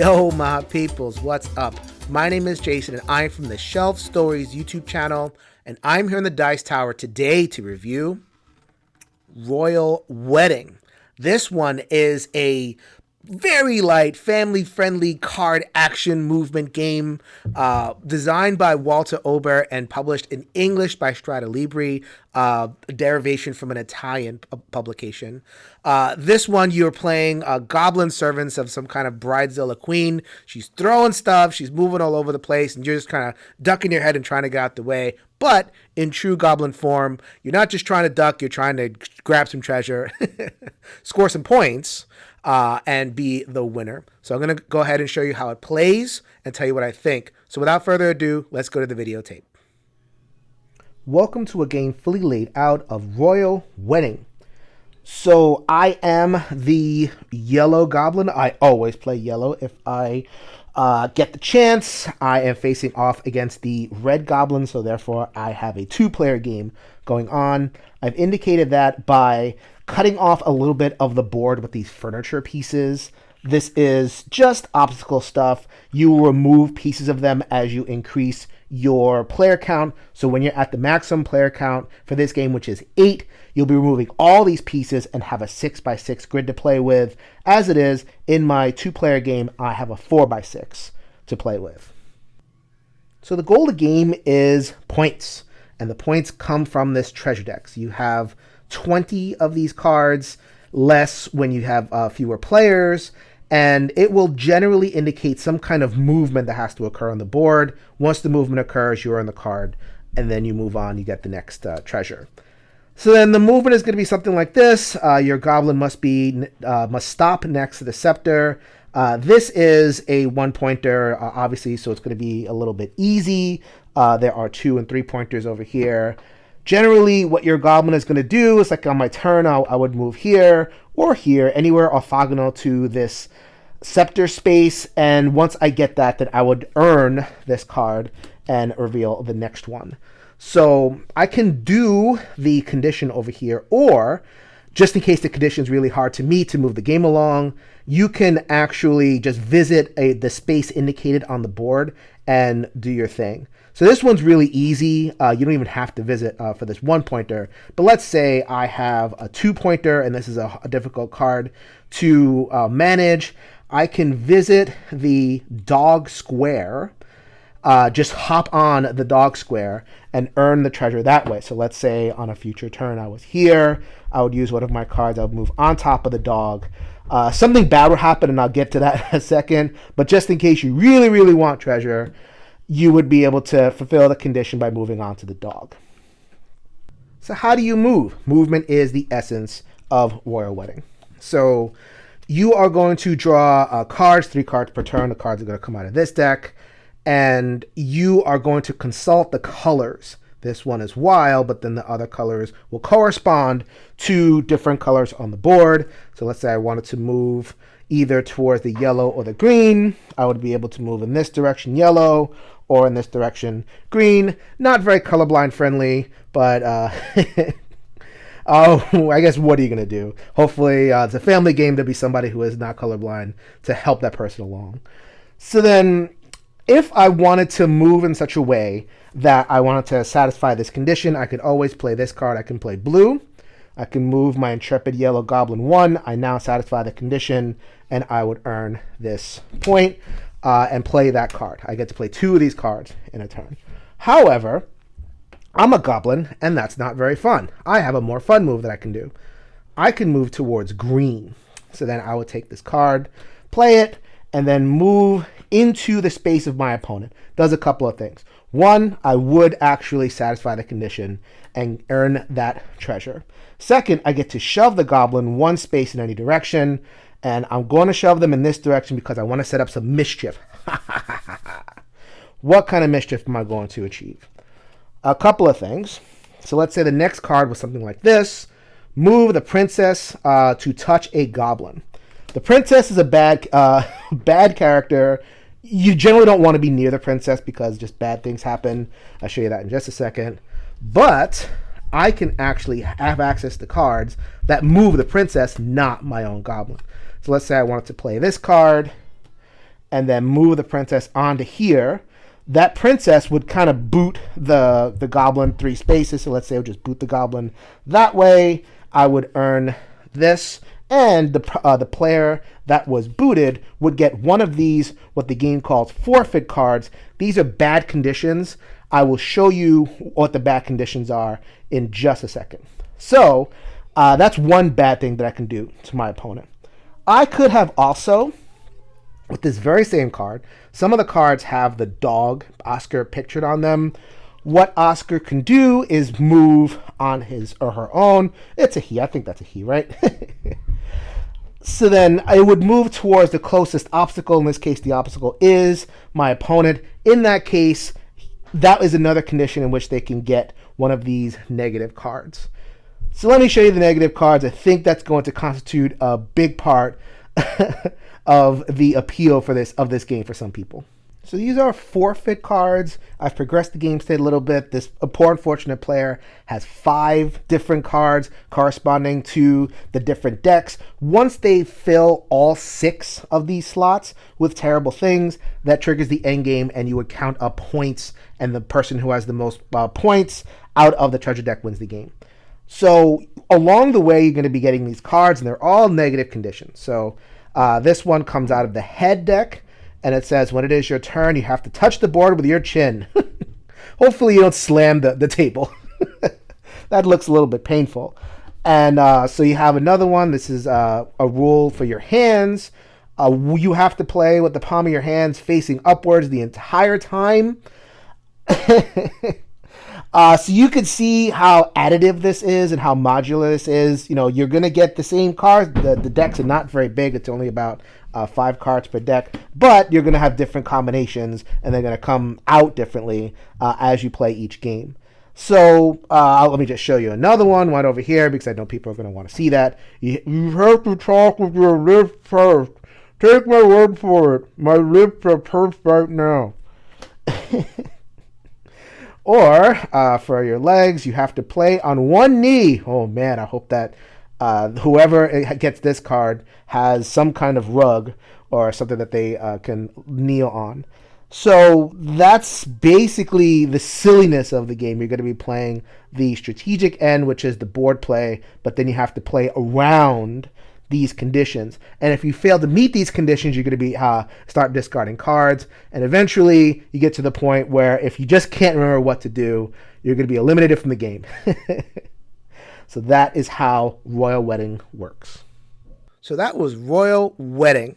Yo, my peoples, what's up? My name is Jason, and I'm from the Shelf Stories YouTube channel, and I'm here in the Dice Tower today to review Royal Wedding. This one is a very light, family-friendly card action movement game designed by Walter Ober and published in English by Strata Libri, a derivation from an Italian publication. This one, you're playing goblin servants of some kind of bridezilla queen. She's throwing stuff, she's moving all over the place, and you're just kind of ducking your head and trying to get out the way. But in true goblin form, you're not just trying to duck, you're trying to grab some treasure, score some points, and be the winner. So I'm going to go ahead and show you how it plays and tell you what I think. So without further ado, let's go to the videotape. Welcome to a game fully laid out of Royal Wedding. So I am the yellow goblin. I always play yellow if I get the chance. I am facing off against the red goblin, so therefore I have a two-player game going on. I've indicated that by cutting off a little bit of the board with these furniture pieces. This is just obstacle stuff. You will remove pieces of them as you increase your player count. So when you're at the maximum player count for this game, which is 8, you'll be removing all these pieces and have a 6x6 grid to play with. As it is, in my two-player game, I have a 4x6 to play with. So the goal of the game is points, and the points come from this treasure deck. So you have 20 of these cards, less when you have fewer players, and it will generally indicate some kind of movement that has to occur on the board. Once the movement occurs, you're on the card, and then you move on, you get the next treasure. So then the movement is going to be something like this. Your goblin must stop next to the scepter. This is a one-pointer, obviously, so it's going to be a little bit easy. There are 2- and 3-pointers over here. Generally, what your goblin is going to do is, like on my turn, I would move here or here, anywhere orthogonal to this scepter space. And once I get that, then I would earn this card and reveal the next one. So I can do the condition over here, or just in case the condition is really hard to meet to move the game along, you can actually just visit the space indicated on the board and do your thing. So this one's really easy. You don't even have to visit for this one-pointer. But let's say I have a 2-pointer, and this is a difficult card to manage. I can visit the dog square, just hop on the dog square and earn the treasure that way. So let's say on a future turn I was here. I would use one of my cards. I would move on top of the dog. Something bad would happen, and I'll get to that in a second. But just in case you really, really want treasure, you would be able to fulfill the condition by moving on to the dog. So how do you move? Movement is the essence of Royal Wedding. So you are going to draw cards, 3 cards per turn. The cards are going to come out of this deck. And you are going to consult the colors. This one is wild, but then the other colors will correspond to different colors on the board. So let's say I wanted to move either towards the yellow or the green. I would be able to move in this direction yellow, or in this direction green. Not very colorblind friendly, but oh, I guess what are you going to do? Hopefully it's a family game to be somebody who is not colorblind to help that person along. So then if I wanted to move in such a way that I wanted to satisfy this condition, I could always play this card. I can play blue. I can move my Intrepid Yellow Goblin 1. I now satisfy the condition, and I would earn this point and play that card. I get to play 2 of these cards in a turn. However, I'm a goblin, and that's not very fun. I have a more fun move that I can do. I can move towards green. So then I would take this card, play it, and then move into the space of my opponent. Does a couple of things. One, I would actually satisfy the condition and earn that treasure. Second, I get to shove the goblin 1 space in any direction, and I'm going to shove them in this direction because I want to set up some mischief. What kind of mischief am I going to achieve? A couple of things. So let's say the next card was something like this. Move the princess to touch a goblin. The princess is a bad character. You generally don't want to be near the princess because just bad things happen. I'll show you that in just a second. But I can actually have access to cards that move the princess, not my own goblin. So let's say I wanted to play this card, and then move the princess onto here, that princess would kind of boot the goblin 3 spaces. So let's say I would just boot the goblin that way. I would earn this, and the player that was booted would get one of these, what the game calls forfeit cards. These are bad conditions. I will show you what the bad conditions are in just a second. So that's one bad thing that I can do to my opponent. I could have also, with this very same card, some of the cards have the dog Oscar pictured on them. What Oscar can do is move on his or her own. It's a he. I think that's a he, right? So then I would move towards the closest obstacle. In this case, the obstacle is my opponent. In that case, that is another condition in which they can get one of these negative cards. So let me show you the negative cards. I think that's going to constitute a big part of the appeal of this game for some people. So these are forfeit cards. I've progressed the game state a little bit. This poor unfortunate player has 5 different cards corresponding to the different decks. Once they fill all 6 of these slots with terrible things, that triggers the end game, and you would count up points, and the person who has the most points out of the treasure deck wins the game. So along the way, you're going to be getting these cards, and they're all negative conditions. So this one comes out of the head deck, and it says, when it is your turn, you have to touch the board with your chin. Hopefully you don't slam the table. That looks a little bit painful. And so you have another one. This is a rule for your hands. You have to play with the palm of your hands facing upwards the entire time. So you can see how additive this is and how modular this is. You know, you're going to get the same cards. The decks are not very big. It's only about 5 cards per deck. But you're going to have different combinations, and they're going to come out differently as you play each game. So let me just show you another one right over here, because I know people are going to want to see that. You have to talk with your lips first. Take my word for it. My lips are pursed right now. Or for your legs, you have to play on one knee. Oh man, I hope that whoever gets this card has some kind of rug or something that they can kneel on. So that's basically the silliness of the game. You're going to be playing the strategic end, which is the board play, but then you have to play around these conditions. And if you fail to meet these conditions, you're going to be start discarding cards. And eventually you get to the point where if you just can't remember what to do, you're going to be eliminated from the game. So that is how Royal Wedding works. So that was Royal Wedding.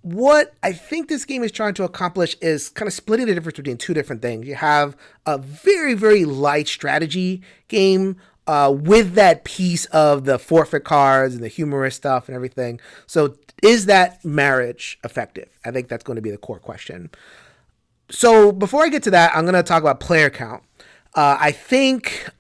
What I think this game is trying to accomplish is kind of splitting the difference between 2 different things. You have a very, very light strategy game with that piece of the forfeit cards and the humorous stuff and everything. So is that marriage effective? I think that's going to be the core question. So before I get to that, I'm going to talk about player count. I think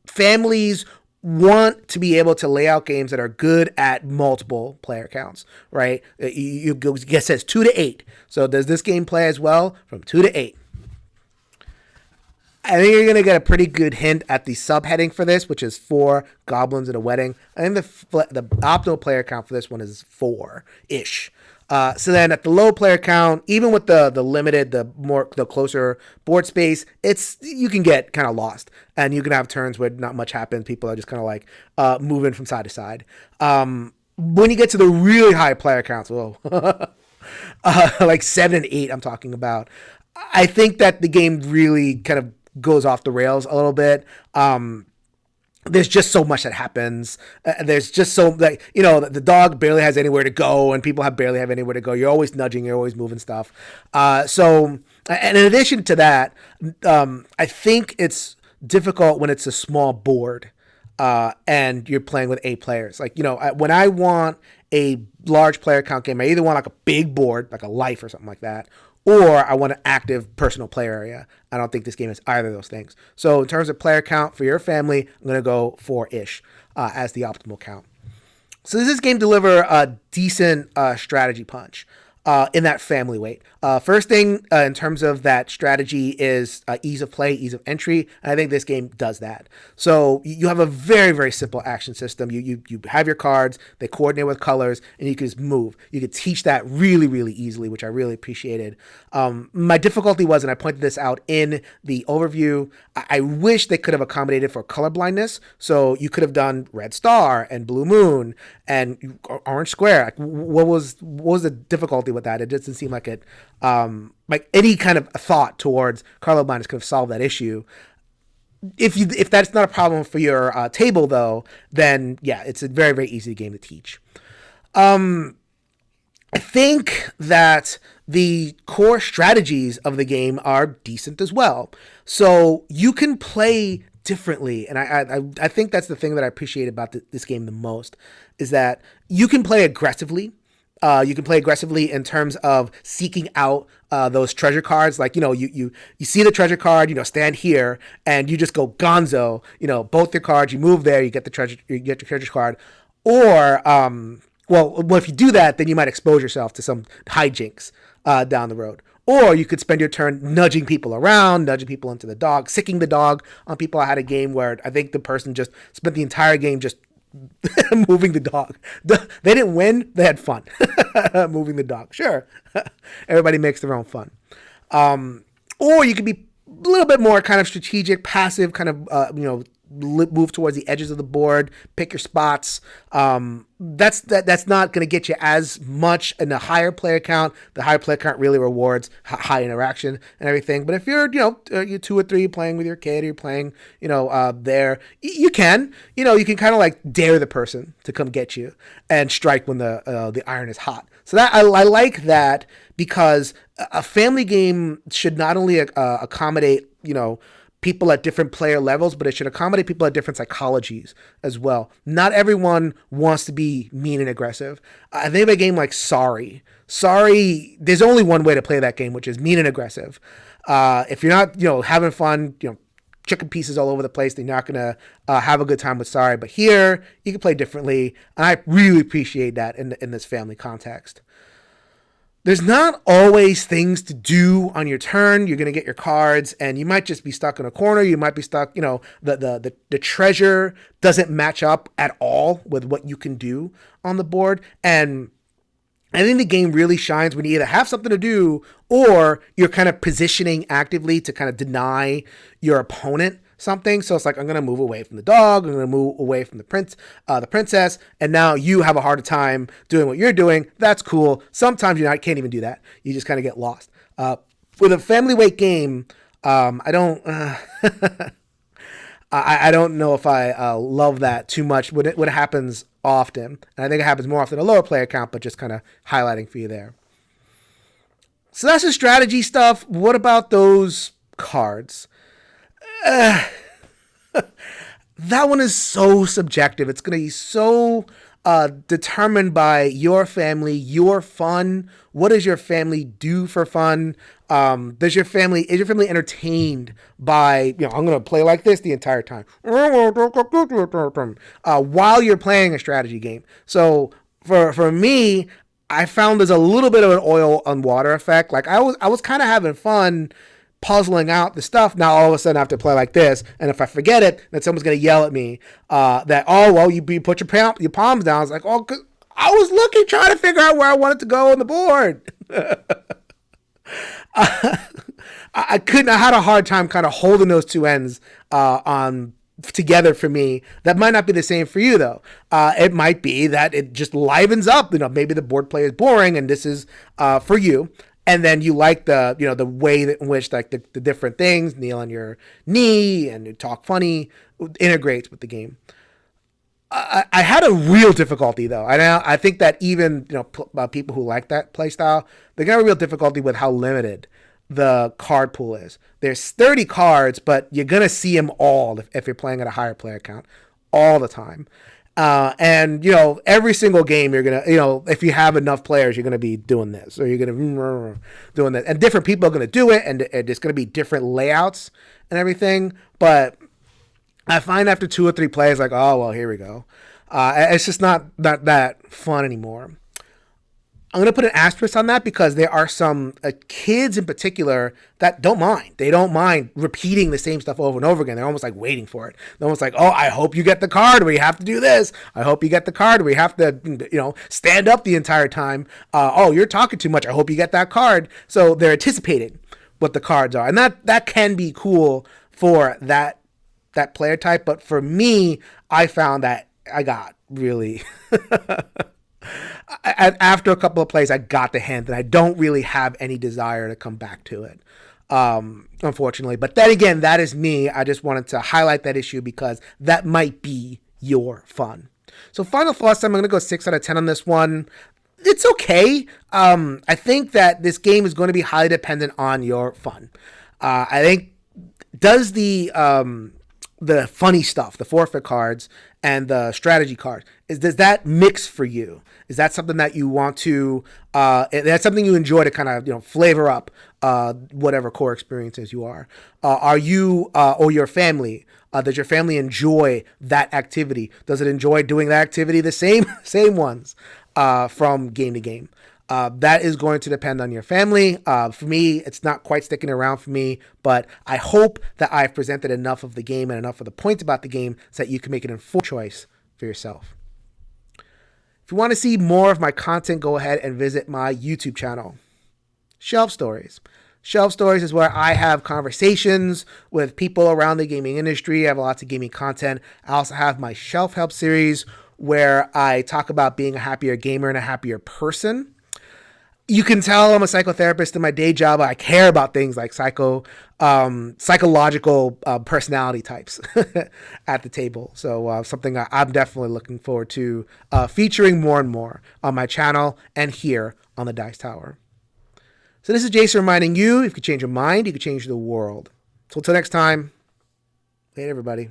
families want to be able to lay out games that are good at multiple player counts, right? It says 2 to 8. So does this game play as well from 2 to 8? I think you're going to get a pretty good hint at the subheading for this, which is 4 goblins at a wedding. I think the optimal player count for this one is 4-ish. So then at the low player count, even with the limited, the closer board space, you can get kind of lost, and you can have turns where not much happens. People are just kind of like moving from side to side. When you get to the really high player counts, like 7 and 8, I'm talking about. I think that the game really kind of goes off the rails a little bit. There's just so much that happens. There's just so, like, you know, the dog barely has anywhere to go, and people barely have anywhere to go. You're always nudging, you're always moving stuff. And in addition to that, I think it's difficult when it's a small board and you're playing with 8 players. Like, you know, when I want a large player count game, I either want like a big board, like a life or something like that, or I want an active personal player area. I don't think this game is either of those things. So in terms of player count for your family, I'm going to go 4-ish as the optimal count. So does this game deliver a decent strategy punch? in that family weight. First thing in terms of that strategy is ease of play, ease of entry. And I think this game does that. So you have a very, very simple action system. You have your cards, they coordinate with colors, and you can just move. You can teach that really, really easily, which I really appreciated. My difficulty was, and I pointed this out in the overview, I wish they could have accommodated for color blindness. So you could have done Red Star and Blue Moon and Orange Square. Like, what was the difficulty with that? It doesn't seem like it, like any kind of thought towards color blindness could have solved that issue. If that's not a problem for your table, though, then yeah, it's a very, very easy game to teach. I think that the core strategies of the game are decent as well. So you can play differently, and I think that's the thing that I appreciate about this game the most, is that you can play aggressively. You can play aggressively in terms of seeking out those treasure cards. Like, you see the treasure card, stand here, and you just go gonzo. Both your cards, you move there, you get your treasure card. Or, well, if you do that, then you might expose yourself to some hijinks down the road. Or you could spend your turn nudging people around, nudging people into the dog, sicking the dog on people. I had a game where I think the person just spent the entire game just moving the dog. They didn't win. They had fun moving the dog. Sure. Everybody makes their own fun. Or you could be a little bit more kind of strategic, passive, kind of, move towards the edges of the board, pick your spots. That's not going to get you as much in the higher player count. The higher player count really rewards high interaction and everything. But if you're, you're 2 or 3 playing with your kid, or you're playing, there, you can kind of like dare the person to come get you and strike when the iron is hot. So that I like that, because a family game should not only accommodate, people at different player levels, but it should accommodate people at different psychologies as well. Not everyone wants to be mean and aggressive. I think of a game like Sorry, there's only one way to play that game, which is mean and aggressive. If you're not, having fun, chicken pieces all over the place, then you're not going to have a good time with Sorry. But here, you can play differently, and I really appreciate that in this family context. There's not always things to do on your turn. You're going to get your cards, and you might just be stuck in a corner. You might be stuck, the treasure doesn't match up at all with what you can do on the board. And I think the game really shines when you either have something to do, or you're kind of positioning actively to kind of deny your opponent something. So it's like, I'm going to move away from the dog, I'm going to move away from the princess, and now you have a harder time doing what you're doing. That's cool. Sometimes you can't even do that. You just kind of get lost. With a family weight game, I don't I don't know if I love that too much when it happens often. And I think it happens more often at a lower player count, but just kind of highlighting for you there. So that's the strategy stuff. What about those cards? That one is so subjective. It's going to be so determined by your family, your fun. What does your family do for fun? Is your family entertained by, I'm going to play like this the entire time while you're playing a strategy game. So for me, I found there's a little bit of an oil on water effect. Like I was kind of having fun puzzling out the stuff. Now all of a sudden I have to play like this, and if I forget it, then someone's going to yell at me that, oh, well, you put your palms down. I was like, oh, 'cause I was looking, trying to figure out where I wanted to go on the board. I had a hard time kind of holding those two ends on together for me. That might not be the same for you, though. It might be that it just livens up. Maybe the board play is boring, and this is for you. And then you like the way in which like the different things, kneel on your knee and talk funny, integrates with the game. I had a real difficulty though. I think that even people who like that play style, they got a real difficulty with how limited the card pool is. There's 30 cards, but you're gonna see them all if you're playing at a higher player count all the time. And every single game you're gonna, if you have enough players, you're gonna be doing this, or you're gonna doing that, and different people are gonna do it, and it's gonna be different layouts and everything. But I find after 2 or 3 plays, like, oh well, here we go. It's just not that fun anymore. I'm going to put an asterisk on that because there are some kids in particular that don't mind. They don't mind repeating the same stuff over and over again. They're almost like waiting for it. They're almost like, oh, I hope you get the card where you have to do this. I hope you get the card where you have to, stand up the entire time. Oh, you're talking too much. I hope you get that card. So they're anticipating what the cards are. And that can be cool for that player type. But for me, I found that I got really... After a couple of plays, I got the hint that I don't really have any desire to come back to it, unfortunately. But then again, that is me. I just wanted to highlight that issue because that might be your fun. So final thoughts, I'm going to go 6 out of 10 on this one. It's okay. I think that this game is going to be highly dependent on your fun. I think does the funny stuff, the forfeit cards and the strategy cards, does that mix for you? Is that something that you want to, that's something you enjoy to kind of, flavor up whatever core experiences you are? Are you, or your family, does your family enjoy that activity? Does it enjoy doing that activity the same ones from game to game? That is going to depend on your family. For me, it's not quite sticking around for me, but I hope that I've presented enough of the game and enough of the points about the game so that you can make an informed choice for yourself. If you want to see more of my content, go ahead and visit my YouTube channel, Shelf Stories. Shelf Stories is where I have conversations with people around the gaming industry. I have lots of gaming content. I also have my Shelf Help series where I talk about being a happier gamer and a happier person. You can tell I'm a psychotherapist in my day job. I care about things like psychological personality types at the table. So something I'm definitely looking forward to featuring more and more on my channel and here on the Dice Tower. So this is Jason reminding you, if you could change your mind, you could change the world. So until next time, later everybody.